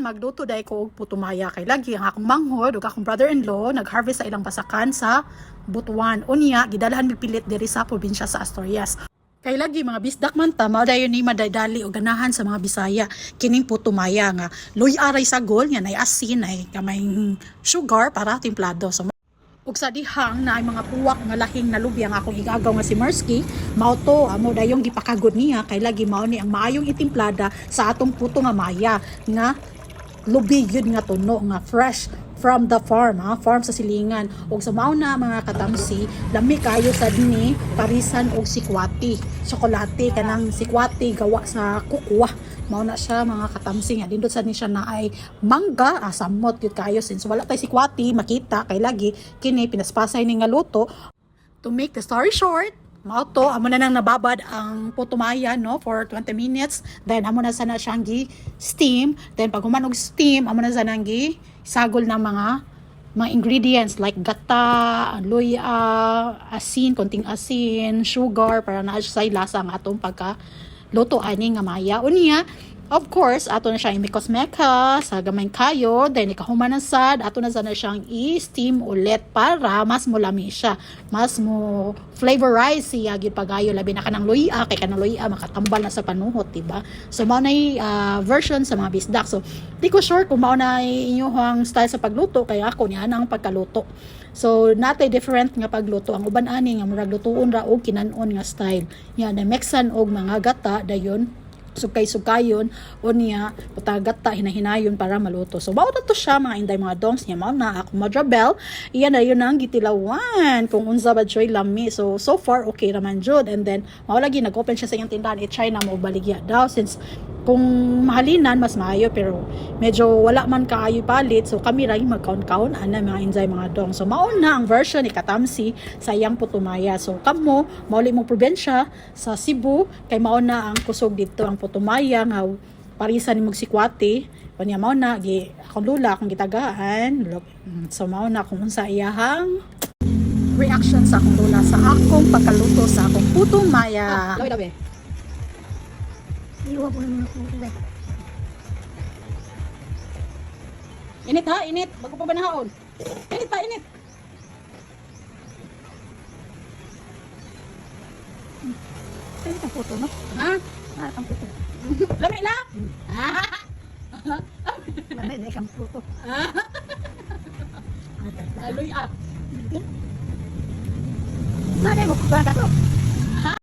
magluto day ko og putumaya kay lagi ang akong manghod ug akong brother-in-law nag-harvest sa ilang basakan sa Butuan. Unya gidalahan mipilit diri sa probinsya sa Asturias. Kay lagi mga bisdak man ta mao dayon ni madadali og ganahan sa mga Bisaya kining putumaya nga luy aray sa gol nga nay asin ay kamay sugar para timplado. So ug sa dihang na ay mga puwak nga lahing na lubi ang akong igagaw nga si Mersky, mao to amo dayong gipakagod niya kay lagi mao ni ang maayong itimplada sa atong puto nga maya nga lubi yun nga tuno nga fresh from the farm, farm sa silingan. Og sa mao na mga katamsi, lami kayo sa dini parisan og sikwati, tsokolate kanang sikwati gawa sa kukwa. Mao na siya mga katamsi nga dindot sa ni siya na ay mangga, samot yun kayo since wala tay sikwati makita kay lagi kini pinaspasay ni nga luto. To make the story short, mao to amo na nang nababad ang putumaya no for 20 minutes, then amo na sana siyang gi steam, then pag human og steam amo na sana gi sagol ng mga ingredients like gata, luya, asin, konting asin, sugar para na sa lasa ang atong pagka luto ani nga maya. Unya of course ato na siyang imikos-meka sa gamay kayo, then ikahuman na sad ato na sana siyang i-steam ulit para mas mulami siya, mas mo flavorize siya gid pagayo labi na kanang luya kay kanang luya makatambal na sa panuhot, diba? So mao na version sa mga bisdak. So di ko sure kung mao na inyong style sa pagluto kay ako niya ang pagkaluto. So natay different nga pagluto, ang uban ani nga murag lutuon ra og kinanon nga style yan, na mixan og mga gata dayon sukay-sukayon o niya putagata hinahinayon para maluto. So mao to siya mga inday mga dongs niya. Mao na ako madrabel iyan na yun ang gitilawan kung unsa ba joy lami. So far okay raman jud, and then mao lagi nag-open siya sa iyang tindahan, i-try na mo baligya daw since kung mahalinan mas maayo pero medyo wala man kaayo palit, so kami ra magkaon-kaon ana mga inday mga dong. So mao na ang version ni Katamsi sa iyang putumaya. So kamo mauli mo probensya sa Cebu kay mao na ang kusog dito ang putumaya nga parisan ni Sikwati kanya mao na gi akong lula akong gitagaan. So mao na kung unsa iyahang reaction sa akong lula sa akong pagkaluto sa akong putumaya. Dawi. Iwa po naman ako ito. Init ha, init. Bago pa ba nahaon? Init pa, init. Ano ang puto, no? Ha? Ang puto. Lamig na? Lamig na ang puto. Aloy up. Mana mo kuha ka to?